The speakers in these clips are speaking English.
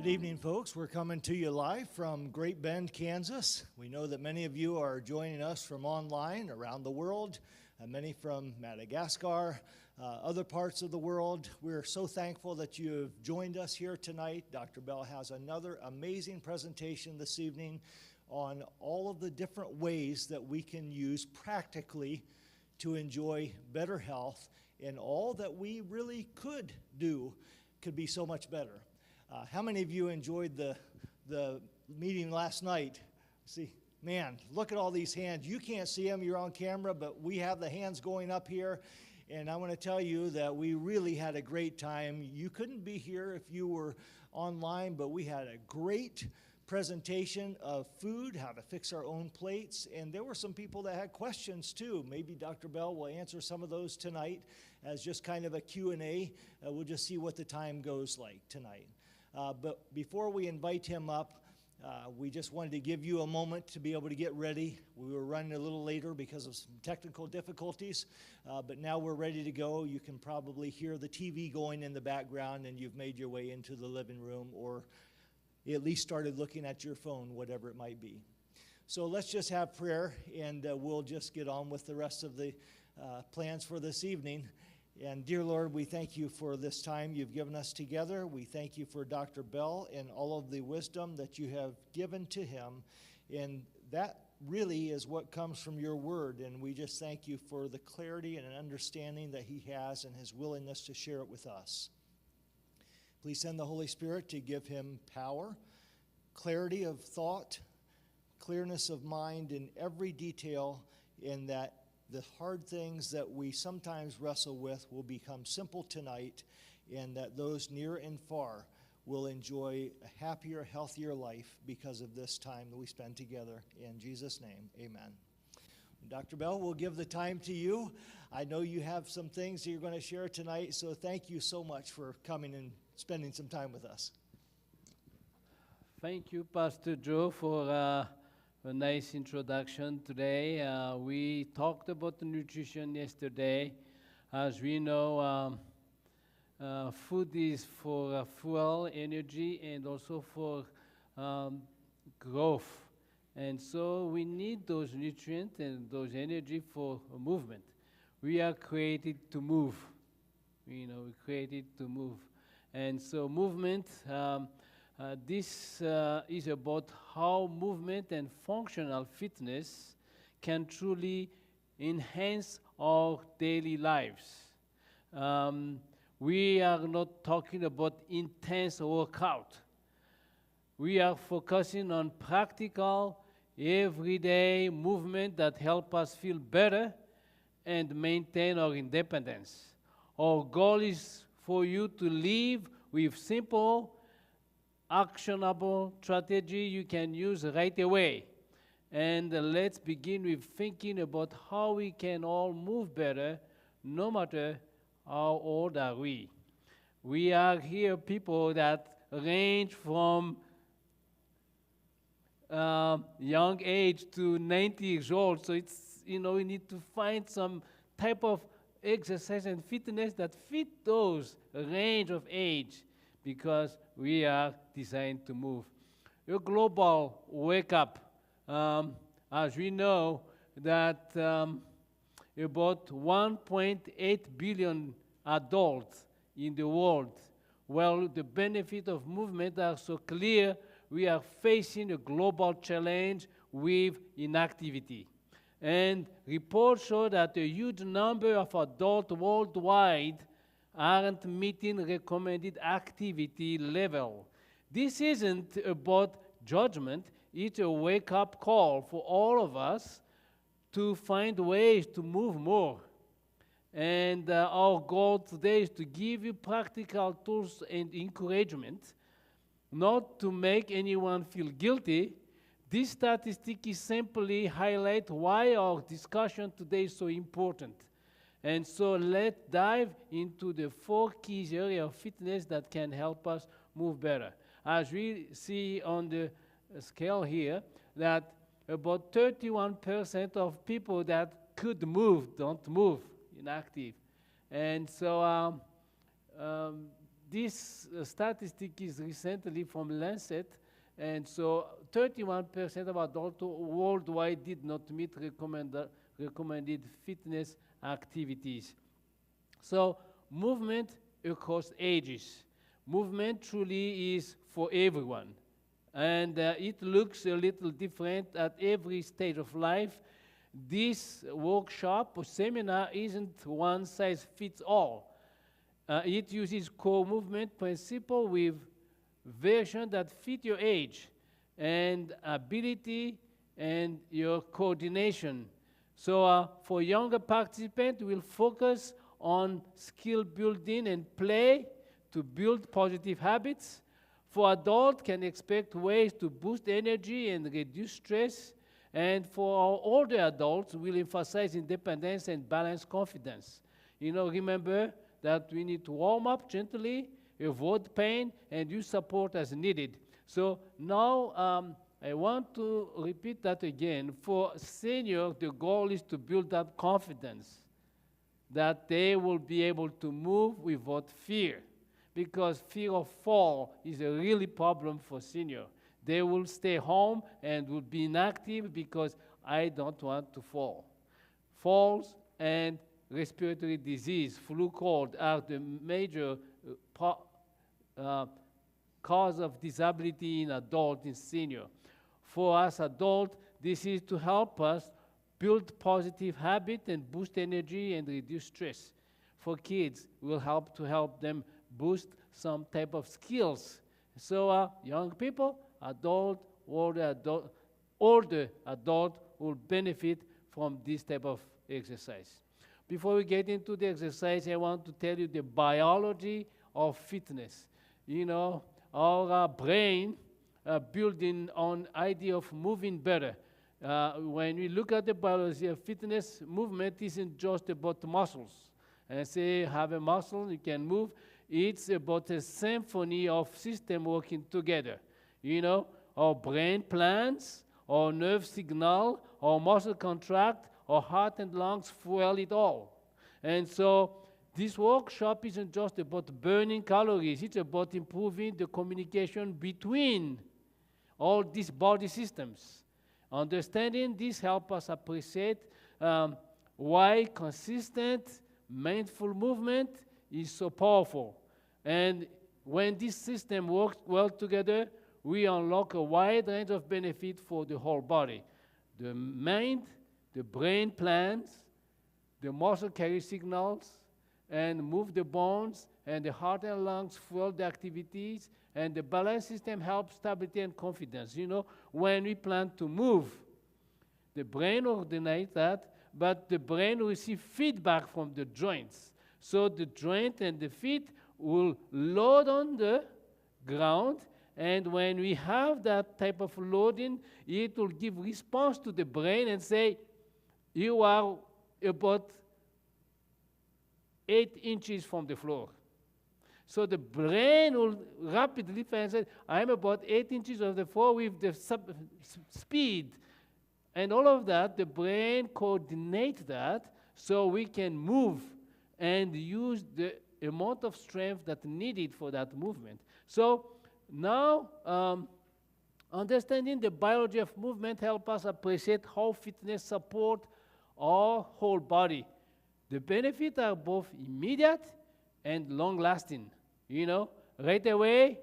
Good evening, folks. We're coming to you live from Great Bend, Kansas. We know that many of you are joining us from online around the world, many from Madagascar, other parts of the world. We're so thankful that you have joined us here tonight. Dr. Bell has another amazing presentation this evening on all of the different ways that we can use practically to enjoy better health, and all that we really could do could be so much better. How many of you enjoyed the meeting last night? See, man, look at all these hands. You can't see them, you're on camera, but we have the hands going up here. And I want to tell you that we really had a great time. You couldn't be here if you were online, but we had a great presentation of food, how to fix our own plates. And there were some people that had questions too. Maybe Dr. Bell will answer some of those tonight as just kind of a Q&A. We'll just see what the time goes like tonight. But before we invite him up, we just wanted to give you a moment to be able to get ready. We were running a little later because of some technical difficulties, but now we're ready to go. You can probably hear the TV going in the background, and you've made your way into the living room, or at least started looking at your phone, whatever it might be. So let's just have prayer, and we'll just get on with the rest of the plans for this evening. And dear Lord, we thank you for this time you've given us together. We thank you for Dr. Bell and all of the wisdom that you have given to him. And that really is what comes from your word. And we just thank you for the clarity and understanding that he has and his willingness to share it with us. Please send the Holy Spirit to give him power, clarity of thought, clearness of mind in every detail, in that the hard things that we sometimes wrestle with will become simple tonight, and that those near and far will enjoy a happier, healthier life because of this time that we spend together. In Jesus' name, amen. Dr. Bell, we'll give the time to you. I know you have some things that you're going to share tonight, so thank you so much for coming and spending some time with us. Thank you, Pastor Joe, for a nice introduction today. We talked about the nutrition yesterday. As we know, food is for fuel, energy, and also for growth. And so we need those nutrients and those energy for movement. We are created to move. We're created to move. And so movement, this is about how movement and functional fitness can truly enhance our daily lives. We are not talking about intense workout. We are focusing on practical, everyday movement that help us feel better and maintain our independence. Our goal is for you to live with simple, actionable strategy you can use right away. And let's begin with thinking about how we can all move better, no matter how old are we. We are here people that range from young age to 90 years old. So it's, we need to find some type of exercise and fitness that fit those range of age, because we are designed to move. A global wake-up, as we know that about 1.8 billion adults in the world, well, the benefit of movement are so clear, we are facing a global challenge with inactivity. And reports show that a huge number of adults worldwide aren't meeting recommended activity level. This isn't about judgment, it's a wake-up call for all of us to find ways to move more. And our goal today is to give you practical tools and encouragement, not to make anyone feel guilty. This statistic is simply highlight why our discussion today is so important. And so let's dive into the 4 key areas of fitness that can help us move better. As we see on the scale here, that about 31% of people that could move don't move, inactive. And so this statistic is recently from Lancet, and so 31% of adults worldwide did not meet recommended fitness activities. So movement across ages. Movement truly is for everyone. And it looks a little different at every stage of life. This workshop or seminar isn't one size fits all. It uses core movement principle with version that fit your age and ability and your coordination. So for younger participants, we'll focus on skill building and play to build positive habits. For adults, can expect ways to boost energy and reduce stress. And for our older adults, we'll emphasize independence and balanced confidence. Remember that we need to warm up gently, avoid pain, and use support as needed. So now I want to repeat that again. For seniors, the goal is to build that confidence that they will be able to move without fear, because fear of fall is a really problem for seniors. They will stay home and will be inactive because I don't want to fall. Falls and respiratory disease, flu, cold, are the major cause of disability in adult and senior. For us adults, this is to help us build positive habit and boost energy and reduce stress. For kids, we'll help them boost some type of skills. So young people, older adult will benefit from this type of exercise. Before we get into the exercise, I want to tell you the biology of fitness. Our brain building on idea of moving better. When we look at the biology of fitness, movement isn't just about muscles. And say have a muscle, you can move. It's about a symphony of systems working together. Our brain plans, our nerve signal, our muscle contract, our heart and lungs fuel it all. And so this workshop isn't just about burning calories. It's about improving the communication between all these body systems. Understanding this helps us appreciate why consistent, mindful movement is so powerful. And when this system works well together, we unlock a wide range of benefit for the whole body. The mind, the brain plans, the muscle carry signals and move the bones, and the heart and lungs fuel the activities, and the balance system helps stability and confidence. When we plan to move, the brain coordinates that, but the brain receives feedback from the joints. So the joint and the feet will load on the ground, and when we have that type of loading, it will give response to the brain and say, you are about 8 inches from the floor. So the brain will rapidly find that I'm about 8 inches of the floor with the speed. And all of that, the brain coordinates that so we can move and use the amount of strength that's needed for that movement. So now, understanding the biology of movement helps us appreciate how fitness supports our whole body. The benefits are both immediate and long-lasting. Right away,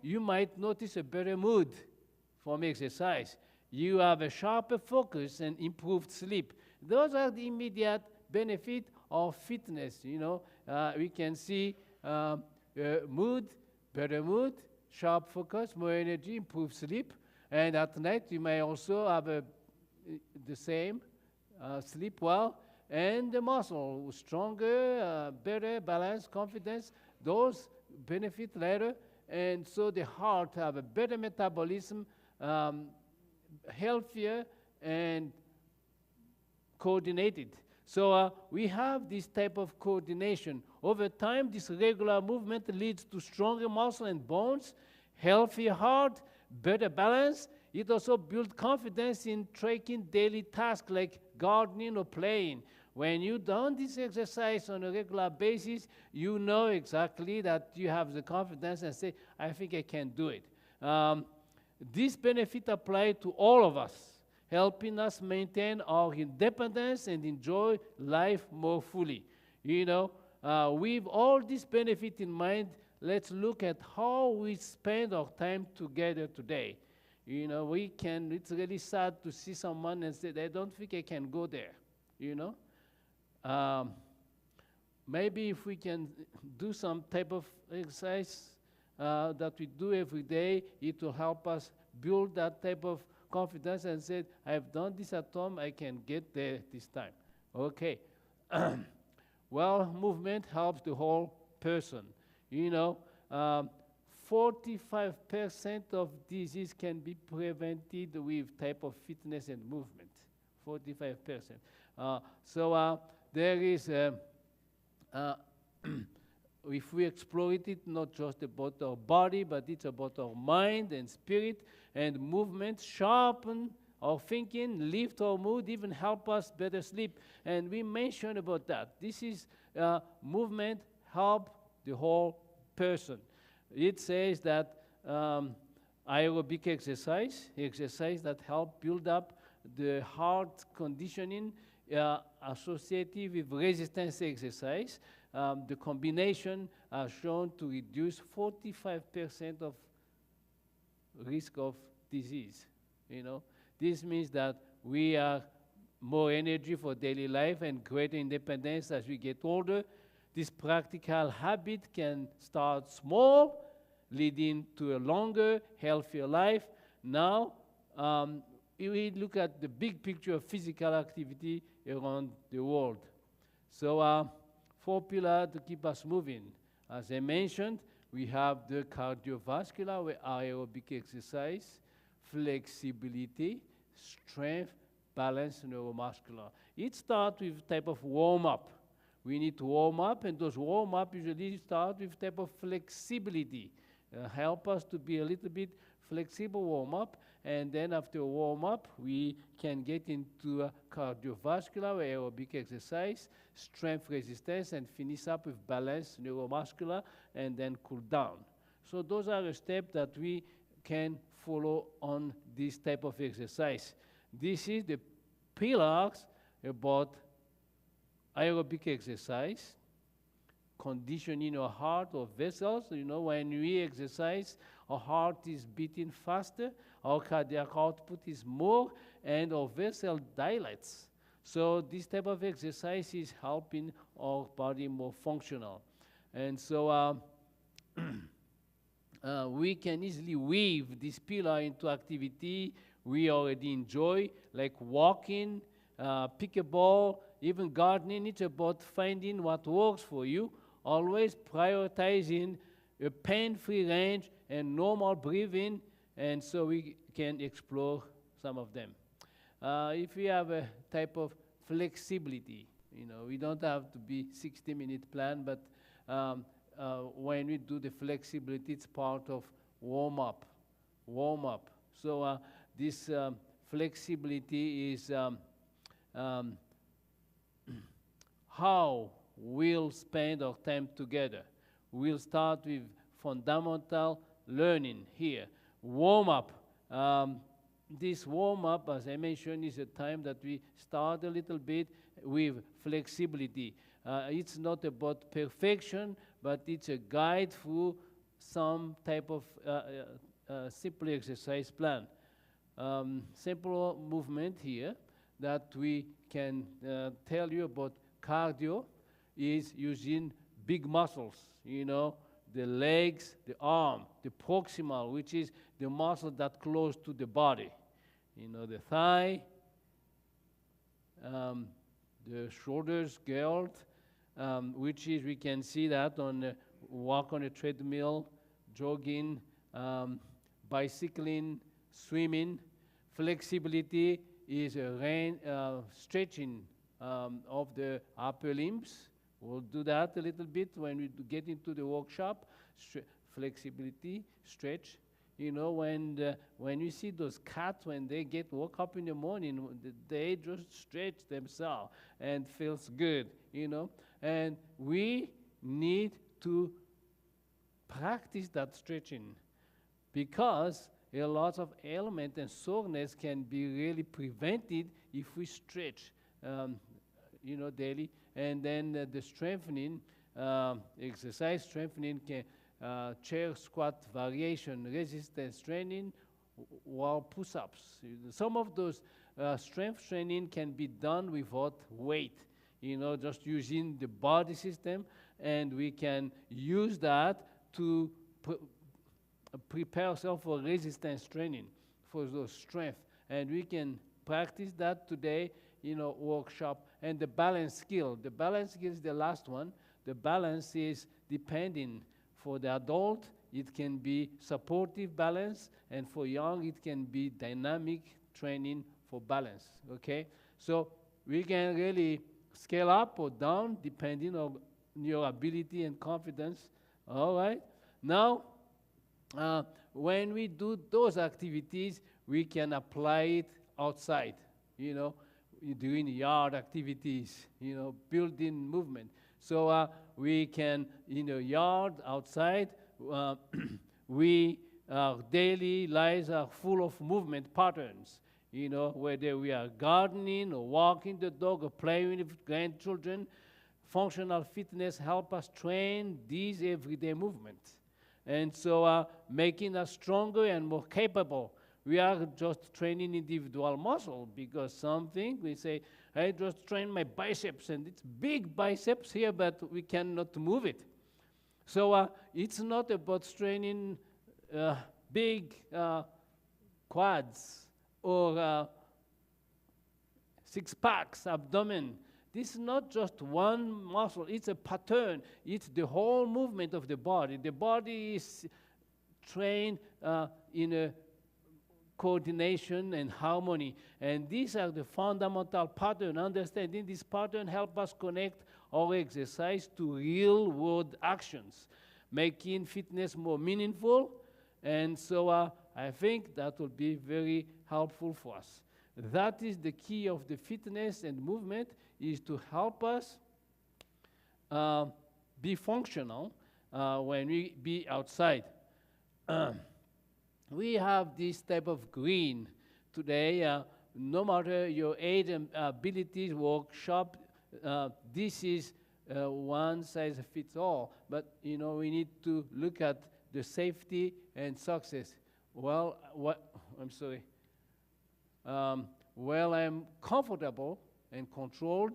you might notice a better mood from exercise. You have a sharper focus and improved sleep. Those are the immediate benefits of fitness. We can see mood, better mood, sharp focus, more energy, improved sleep. And at night, you may also have the same, sleep well, and the muscle, stronger, better, balanced, confidence. Those benefit later. And so the heart have a better metabolism, healthier, and coordinated. So we have this type of coordination. Over time, this regular movement leads to stronger muscle and bones, healthier heart, better balance. It also builds confidence in taking daily tasks like gardening or playing. When you done this exercise on a regular basis, you know exactly that you have the confidence and say, I think I can do it. This benefit apply to all of us, helping us maintain our independence and enjoy life more fully. You know, with all this benefit in mind, let's look at how we spend our time together today. You know, it's really sad to see someone and say, I don't think I can go there, you know. Maybe if we can do some type of exercise that we do every day, it will help us build that type of confidence and say, I've done this at home, I can get there this time. Okay. Well, movement helps the whole person. You know, 45% of disease can be prevented with type of fitness and movement. 45%. There is, if we exploit it, not just about our body, but it's about our mind and spirit, and movement sharpen our thinking, lift our mood, even help us better sleep. And we mentioned about that. This is movement help the whole person. It says that aerobic exercise that help build up the heart conditioning associated with resistance exercise. The combination are shown to reduce 45% of risk of disease. You know, this means that we have more energy for daily life and greater independence as we get older. This practical habit can start small, leading to a longer, healthier life. Now, we look at the big picture of physical activity around the world. So, 4 pillars to keep us moving. As I mentioned, we have the cardiovascular, where aerobic exercise, flexibility, strength, balance, neuromuscular. It starts with type of warm-up. We need to warm up, and those warm-up usually start with type of flexibility. Help us to be a little bit flexible warm-up, and then after warm-up, we can get into cardiovascular, aerobic exercise, strength resistance, and finish up with balance, neuromuscular, and then cool down. So those are the steps that we can follow on this type of exercise. This is the pillars about aerobic exercise, conditioning our heart or vessels. You know, when we exercise, our heart is beating faster, our cardiac output is more, and our vessel dilates. So this type of exercise is helping our body more functional. And so we can easily weave this pillar into activity we already enjoy, like walking, pickleball, even gardening. It's about finding what works for you, always prioritizing a pain-free range and normal breathing, and so we can explore some of them. If we have a type of flexibility, you know, we don't have to be 60-minute plan, but when we do the flexibility, it's part of warm-up. So this flexibility is how we'll spend our time together. We'll start with fundamental learning here. Warm-up. This warm-up, as I mentioned, is a time that we start a little bit with flexibility. It's not about perfection, but it's a guide through some type of simple exercise plan. Simple movement here that we can tell you about cardio is using big muscles, you know, the legs, the arm, the proximal, which is the muscle that close to the body. You know, the thigh, the shoulders, girdle, which is, we can see that on walk on a treadmill, jogging, bicycling, swimming. Flexibility is a stretching of the upper limbs. We'll do that a little bit when we get into the workshop. Flexibility, stretch. You know, when you see those cats, when they get woke up in the morning, they just stretch themselves and feels good, you know. And we need to practice that stretching, because a lot of ailment and soreness can be really prevented if we stretch, you know, daily. And then the strengthening, exercise strengthening can chair squat variation, resistance training, wall push-ups. Some of those strength training can be done without weight, you know, just using the body system, and we can use that to prepare ourselves for resistance training, for those strength. And we can practice that today in a workshop. And the balance skill. The balance skill is the last one. The balance is depending. For the adult, it can be supportive balance, and for young, it can be dynamic training for balance, okay? So we can really scale up or down depending on your ability and confidence, all right? Now, when we do those activities, we can apply it outside, you know, doing yard activities, you know, building movement. So we can, in the yard, outside, our daily lives are full of movement patterns, you know, whether we are gardening or walking the dog or playing with grandchildren. Functional fitness help us train these everyday movements. And so making us stronger and more capable. We are just training individual muscle, because something we say, I just train my biceps, and it's big biceps here, but we cannot move it. So it's not about training big quads or six packs, abdomen. This is not just one muscle, it's a pattern. It's the whole movement of the body. The body is trained in a coordination and harmony. And these are the fundamental patterns. Understanding this pattern help us connect our exercise to real world actions, making fitness more meaningful. And so I think that will be very helpful for us. That is the key of the fitness and movement, is to help us be functional when we be outside. We have this type of green today. No matter your age and abilities, workshop, this is one size fits all. But you know, we need to look at the safety and success. Well, I'm sorry. Well, I'm comfortable and controlled,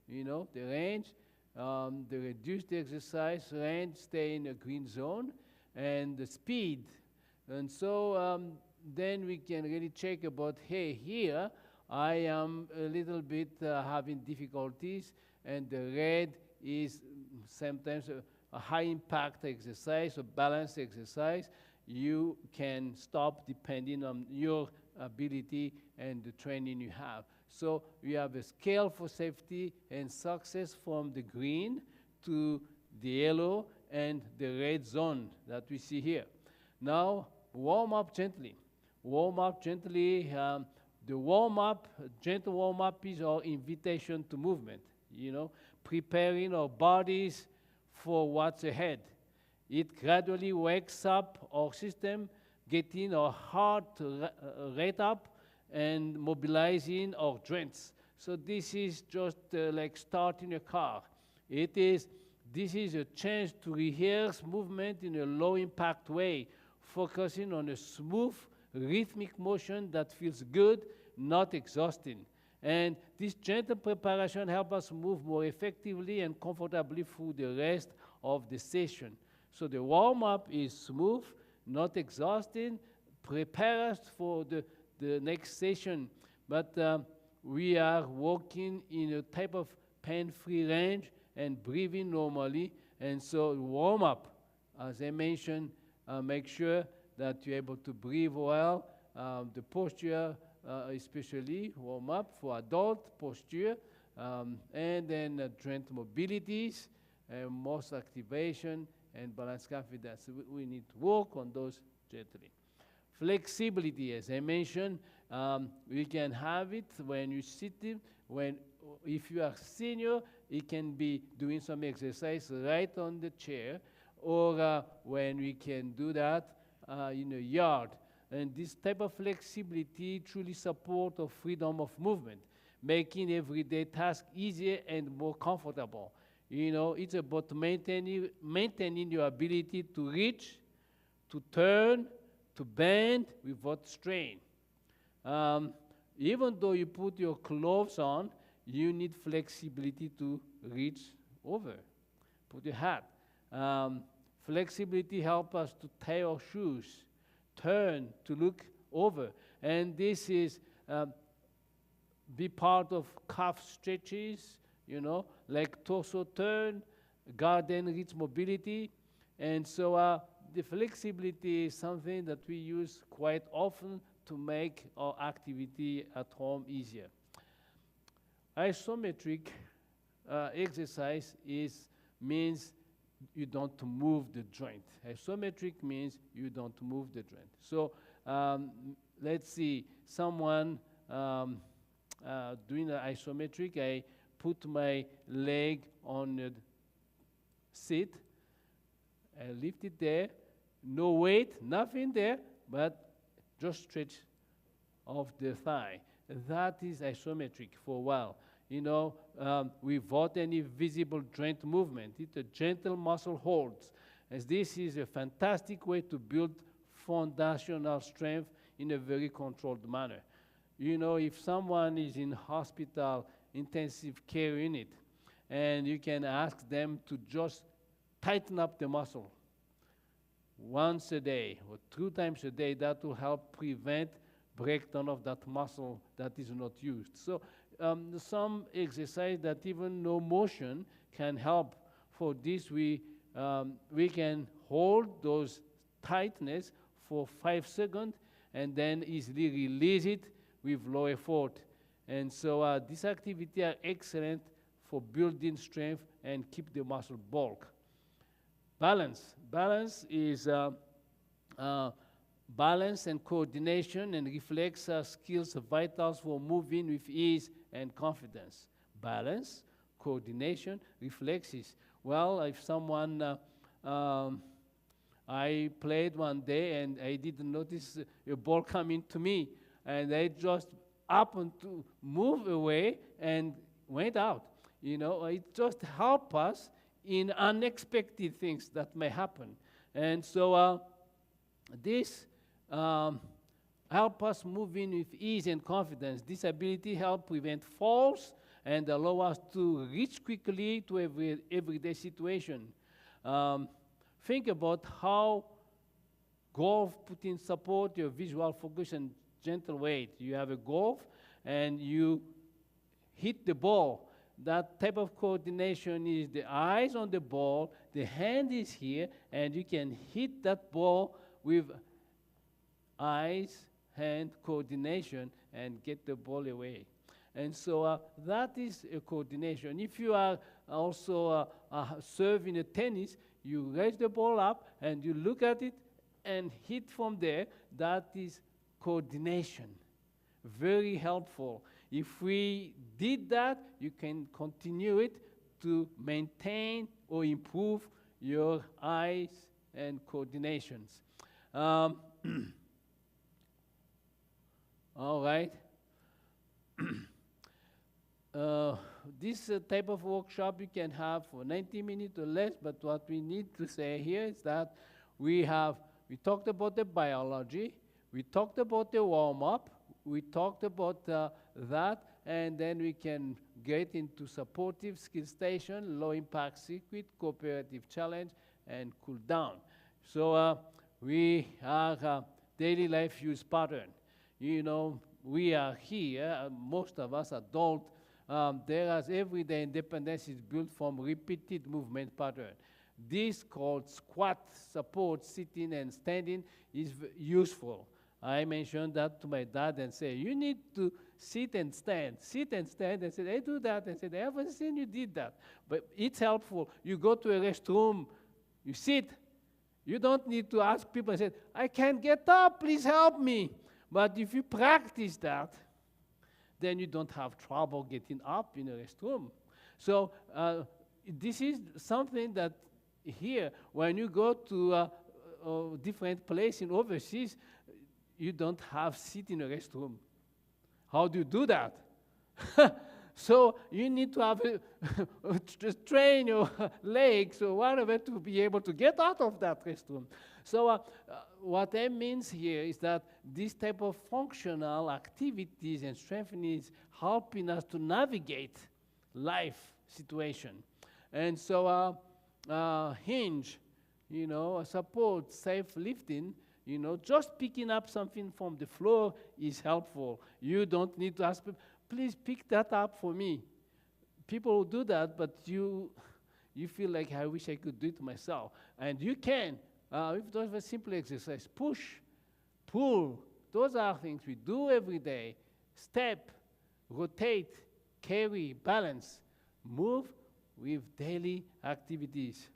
you know, the range, the reduced exercise range, stay in a green zone, and the speed. And so then we can really check about, hey, here I am a little bit having difficulties, and the red is sometimes a high impact exercise, a balanced exercise. You can stop depending on your ability and the training you have. So we have a scale for safety and success from the green to the yellow and the red zone that we see here. Now, warm up gently. Warm up gently. The warm-up, gentle warm-up is our invitation to movement, you know, preparing our bodies for what's ahead. It gradually wakes up our system, getting our heart rate up and mobilizing our joints. So this is just like starting a car. This is a chance to rehearse movement in a low-impact way, focusing on a smooth, rhythmic motion that feels good, not exhausting. And this gentle preparation helps us move more effectively and comfortably through the rest of the session. So the warm-up is smooth, not exhausting, prepare us for the next session. But we are working in a type of pain-free range and breathing normally. And so warm-up, as I mentioned, make sure that you're able to breathe well. The posture, especially warm up for adult posture, and then joint mobilities, muscle activation, and balance confidence. We need to work on those gently. Flexibility, as I mentioned, we can have it when you sit in, if you are senior, it can be doing some exercise right on the chair, or when we can do that in a yard. And this type of flexibility truly supports the freedom of movement, making everyday tasks easier and more comfortable. It's about maintaining your ability to reach, to turn, to bend without strain. Even though you put your clothes on, you need flexibility to reach over. Put your hat. Flexibility helps us to tie our shoes, turn, to look over. And this is be part of calf stretches, like torso turn, garden reach mobility. And so the flexibility is something that we use quite often to make our activity at home easier. Isometric exercise means you don't move the joint. Isometric means you don't move the joint. So let's see, someone doing the isometric, I put my leg on the seat, I lift it there, no weight, nothing there, but just stretch of the thigh. That is isometric for a while. Without any visible joint movement. It's a gentle muscle holds. As this is a fantastic way to build foundational strength in a very controlled manner. If someone is in hospital intensive care unit, and you can ask them to just tighten up the muscle once a day or 2 times a day, that will help prevent breakdown of that muscle that is not used. So some exercise that even no motion can help. For this, we can hold those tightness for 5 seconds and then easily release it with low effort. And so this activity are excellent for building strength and keep the muscle bulk. Balance. Balance is balance and coordination and reflex skills vital for moving with ease and confidence. Balance, coordination, reflexes. Well, if someone, I played one day and I didn't notice a ball coming to me, and I just happened to move away and went out. It just helps us in unexpected things that may happen. And so this help us move in with ease and confidence. This ability helps prevent falls and allow us to reach quickly to everyday situation. Think about how golf put in support your visual focus and gentle weight. You have a golf and you hit the ball. That type of coordination is the eyes on the ball, the hand is here, and you can hit that ball with eyes, hand coordination and get the ball away. And so that is a coordination. If you are also serving a tennis, you raise the ball up and you look at it and hit from there. That is coordination. Very helpful. If we did that, you can continue it to maintain or improve your eyes and coordinations. All right. This type of workshop you can have for 90 minutes or less, but what we need to say here is that we talked about the biology, we talked about the warm-up, we talked about that, and then we can get into supportive skill station, low impact circuit, cooperative challenge, and cool down. So we are daily life use pattern. We are here, most of us adults, there is everyday independence is built from repeated movement pattern. This called squat support, sitting and standing is useful. I mentioned that to my dad and say, you need to sit and stand, and said, I do that, and said, I haven't seen you did that. But it's helpful. You go to a restroom, you sit, You don't need to ask people and say, I can't get up, please help me. But if you practice that, then you don't have trouble getting up in a restroom. So this is something that here, when you go to a different place in overseas, you don't have sit in a restroom. How do you do that? So you need to have just train your legs or whatever to be able to get out of that restroom. So what that means here is that this type of functional activities and strengthening is helping us to navigate life situation. And so hinge, support, safe lifting, just picking up something from the floor is helpful. You don't need to ask people, please pick that up for me. People will do that, but you feel like, I wish I could do it myself. And you can. If those are simple exercise, push, pull, those are things we do every day. Step, rotate, carry, balance, move with daily activities.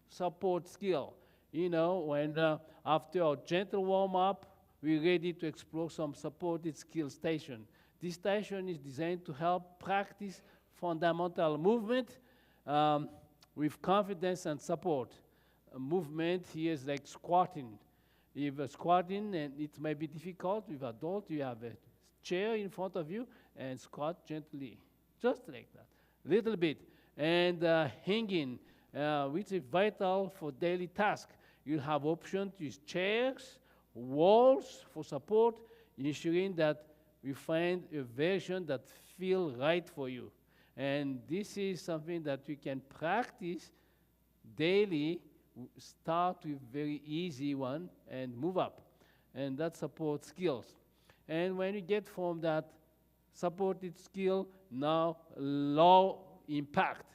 Support skill. When after our gentle warm-up, we're ready to explore some supported skill station. This station is designed to help practice fundamental movement with confidence and support. Movement here is like squatting. If squatting, and it may be difficult with adult, you have a chair in front of you and squat gently, just like that, little bit. And hanging, which is vital for daily tasks. You have option to use chairs, walls for support, ensuring that we find a version that feels right for you. And this is something that we can practice daily. Start with very easy one and move up. And that supports skills. And when you get from that supported skill, now low impact,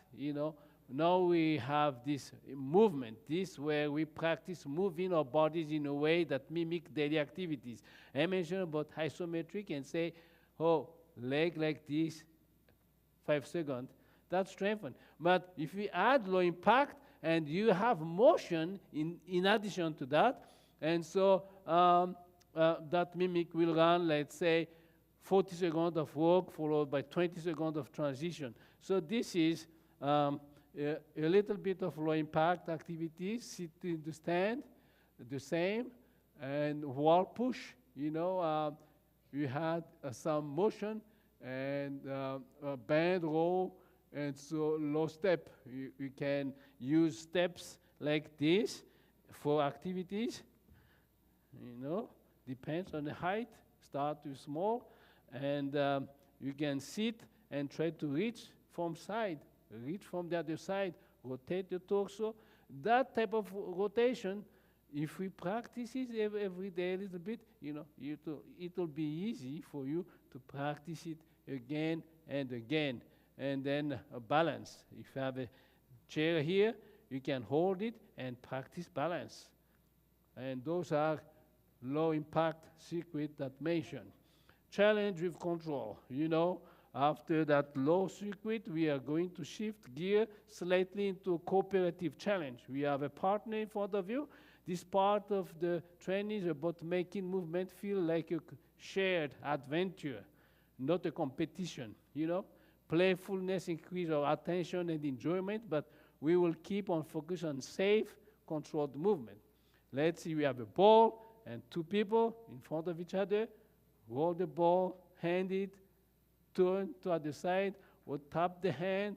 Now we have this movement, this where we practice moving our bodies in a way that mimic daily activities. I mentioned about isometric and say, leg like this, 5 seconds, that's strengthened. But if we add low impact and you have motion in addition to that, and so that mimic will run, let's say, 40 seconds of work followed by 20 seconds of transition. So this is a little bit of low impact activities, sit in the stand, the same, and wall push, we had some motion and band row, and so low step. You can use steps like this for activities, depends on the height, start with small, and you can sit and try to reach from side. Reach from the other side, rotate the torso. That type of rotation, if we practice it every day a little bit, it will be easy for you to practice it again and again. And then a balance. If you have a chair here, you can hold it and practice balance. And those are low impact circuit that mentioned. Challenge with control. After that low circuit, we are going to shift gear slightly into a cooperative challenge. We have a partner in front of you. This part of the training is about making movement feel like a shared adventure, not a competition, Playfulness increases our attention and enjoyment, but we will keep on focus on safe, controlled movement. Let's see, we have a ball and two people in front of each other. Roll the ball, hand it, turn to the other side, or tap the hand.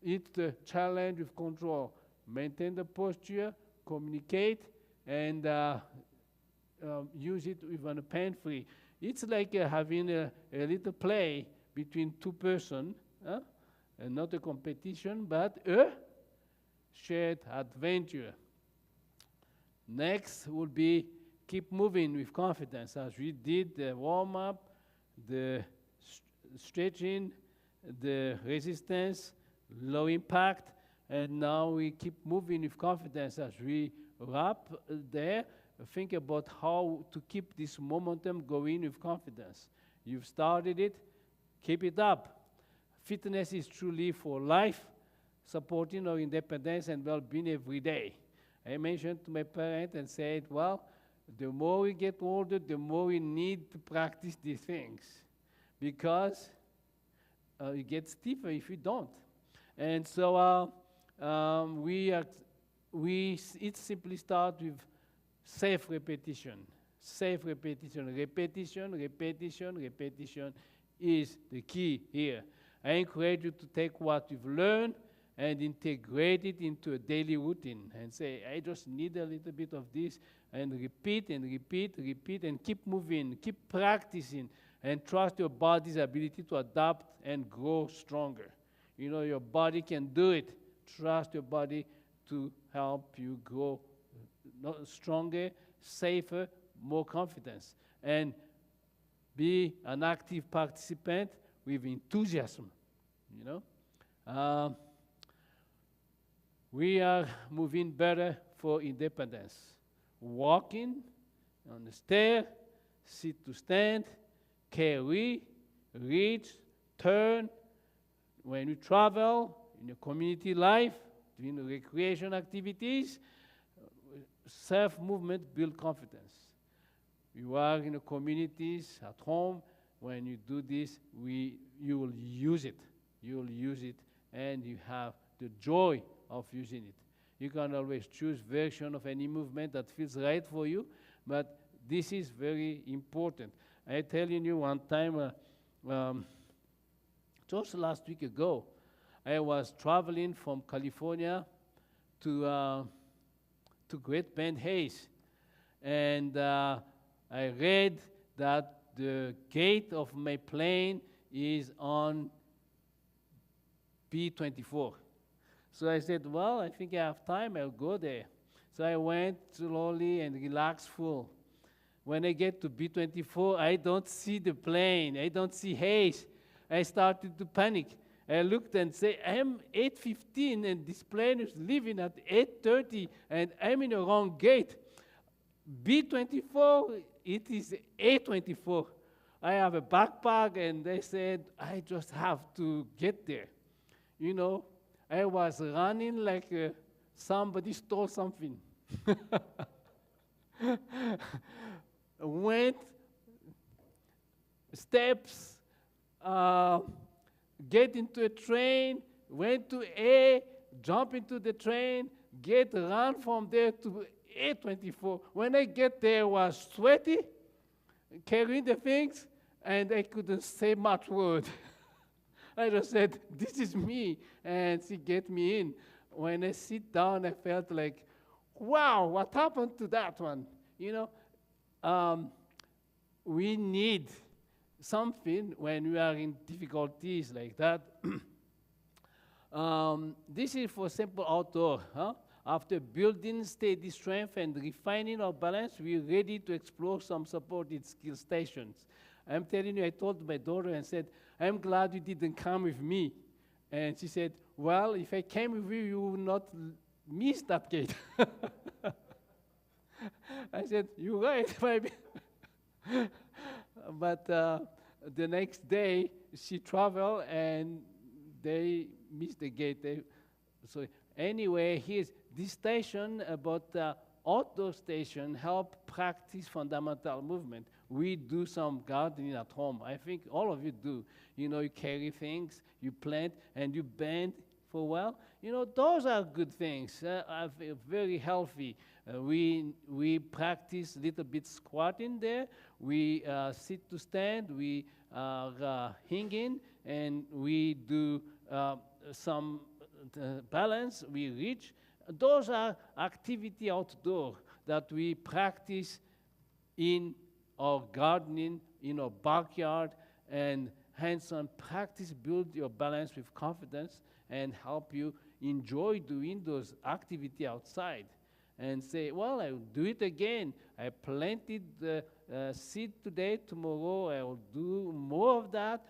It's the challenge with control. Maintain the posture, communicate, and use it even pain-free. It's like having a little play between two persons, and not a competition, but a shared adventure. Next would be keep moving with confidence, as we did the warm-up, the stretching, the resistance, low impact, and now we keep moving with confidence as we wrap there. Think about how to keep this momentum going with confidence. You've started it, keep it up. Fitness is truly for life, supporting our independence and well-being every day. I mentioned to my parents and said, well, the more we get older, the more we need to practice these things because you get stiffer if you don't. And so it simply starts with safe repetition. Safe repetition, repetition, repetition, repetition is the key here. I encourage you to take what you've learned and integrate it into a daily routine and say, I just need a little bit of this, and repeat and repeat, repeat, and keep moving, keep practicing, and trust your body's ability to adapt and grow stronger. You know, your body can do it. Trust your body to help you grow stronger, safer, more confidence, and be an active participant with enthusiasm, you know. We are moving better for independence. Walking on the stair, sit to stand, carry, reach, turn. When you travel in your community life, doing recreation activities, self-movement builds confidence. You are in the communities, at home, when you do this, you will use it. You will use it, and you have the joy of using it. You can always choose version of any movement that feels right for you, but this is very important. I tell you one time, just last week ago, I was traveling from California to Great Bend Hayes, and I read that the gate of my plane is on B-24. So I said, well, I think I have time, I'll go there. So I went slowly and relaxed full. When I get to B-24, I don't see the plane, I don't see Hayes. I started to panic. I looked and said, I'm 8:15 and this plane is leaving at 8:30 and I'm in the wrong gate. B-24, it is 8:24. I have a backpack and they said, I just have to get there. You know, I was running like somebody stole something. Went steps, get into a train, went to A, jump into the train, run from there to A-24. When I get there, I was sweaty, carrying the things, and I couldn't say much word. I just said, this is me, and she get me in. When I sit down, I felt like, wow, what happened to that one? You know, we need something when we are in difficulties like that. This is for simple outdoor. After building steady strength and refining our balance, we're ready to explore some supported skill stations. I'm telling you, I told my daughter and said, I'm glad you didn't come with me. And she said, well, if I came with you, you would not miss that gate. I said, you're right, maybe. But the next day, she traveled and they missed the gate. So anyway, here's this station about outdoor station help practice fundamental movement. We do some gardening at home. I think all of you do. You know, you carry things, you plant, and you bend for a while. You know, those are good things. Very healthy. We practice a little bit squatting there. We sit to stand. We are hanging, and we do some balance. We reach. Those are activity outdoor that we practice in our gardening, in our backyard, and hands-on practice build your balance with confidence and help you enjoy doing those activity outside. And say, well, I will do it again. I planted the seed today, tomorrow I will do more of that.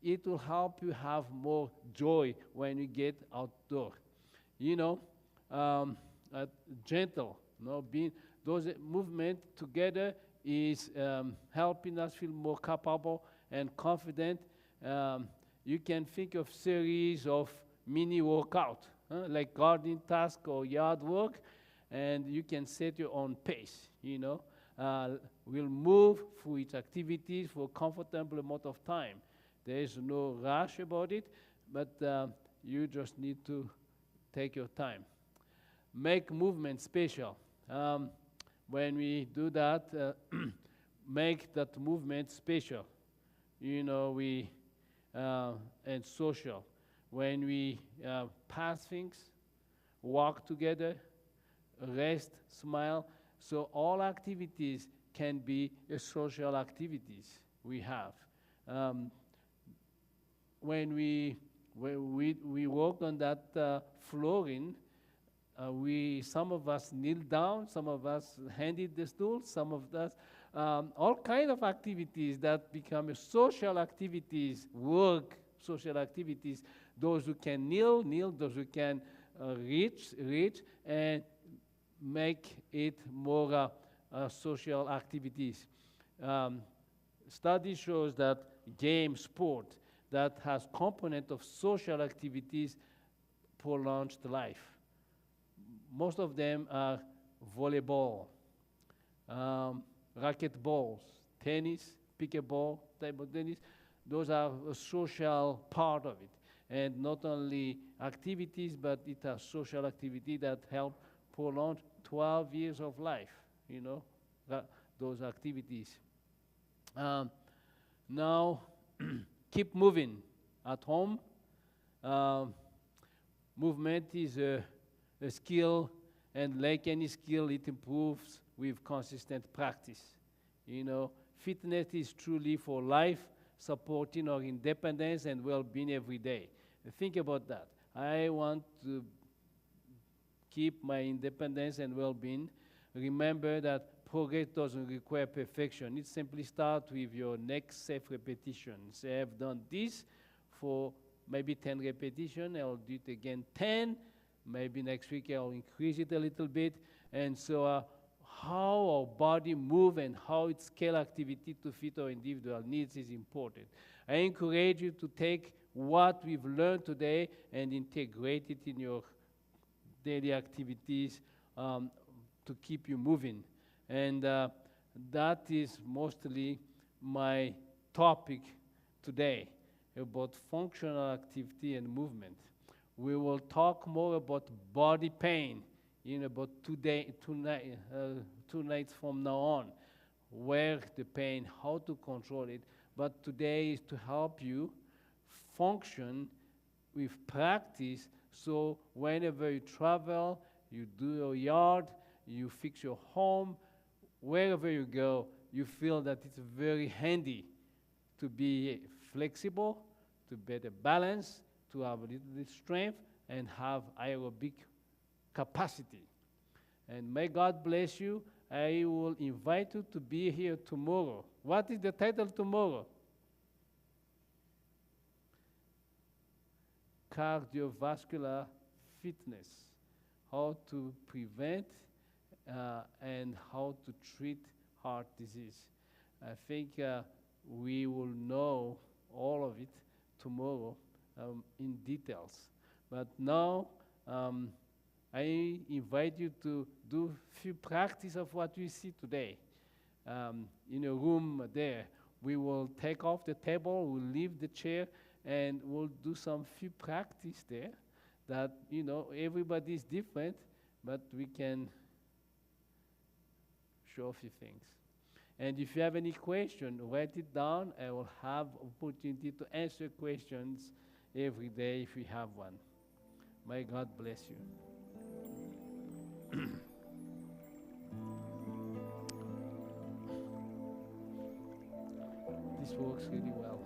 It will help you have more joy when you get outdoor. You know, gentle, you know, being those movement together is helping us feel more capable and confident. You can think of series of mini workout. like gardening task or yard work, and you can set your own pace, We'll move through its activities for a comfortable amount of time. There is no rush about it, but you just need to take your time. Make movement special. When we do that, make that movement special. We and social. When we pass things, walk together, rest, smile. So all activities can be social activities we have. When we work on that flooring, some of us kneel down, some of us handed the stool, some of us all kind of activities that become social activities, work social activities. Those who can kneel, those who can reach, and make it more social activities. Study shows that sport that has component of social activities prolongs life. Most of them are volleyball, racquetballs, tennis, pickleball, table tennis. Those are a social part of it. And not only activities, but it has social activity that help prolong 12 years of life, those activities. Now, keep moving at home. Movement is a skill, and like any skill, it improves with consistent practice. Fitness is truly for life, supporting our independence and well-being every day. Think about that. I want to keep my independence and well-being. Remember that progress doesn't require perfection. It simply starts with your next safe repetition. Say, I've done this for maybe 10 repetitions. I'll do it again 10. Maybe next week I'll increase it a little bit. And so how our body moves and how it scales activity to fit our individual needs is important. I encourage you to take what we've learned today and integrate it in your daily activities to keep you moving. And that is mostly my topic today, about functional activity and movement. We will talk more about body pain in about 2 nights from now on, where the pain, how to control it. But today is to help you function with practice, so whenever you travel, you do your yard, you fix your home, wherever you go, you feel that it's very handy to be flexible, to better balance, to have a little bit strength, and have aerobic capacity. And may God bless you. I will invite you to be here tomorrow. What is the title tomorrow? Cardiovascular fitness. How to prevent and how to treat heart disease. I think we will know all of it tomorrow in details. But now, I invite you to do few practice of what we see today. In a room there, we will take off the table, we'll leave the chair, and we'll do some few practice there that, everybody is different, but we can show a few things. And if you have any question, write it down. I will have opportunity to answer questions every day if we have one. May God bless you. This works really well.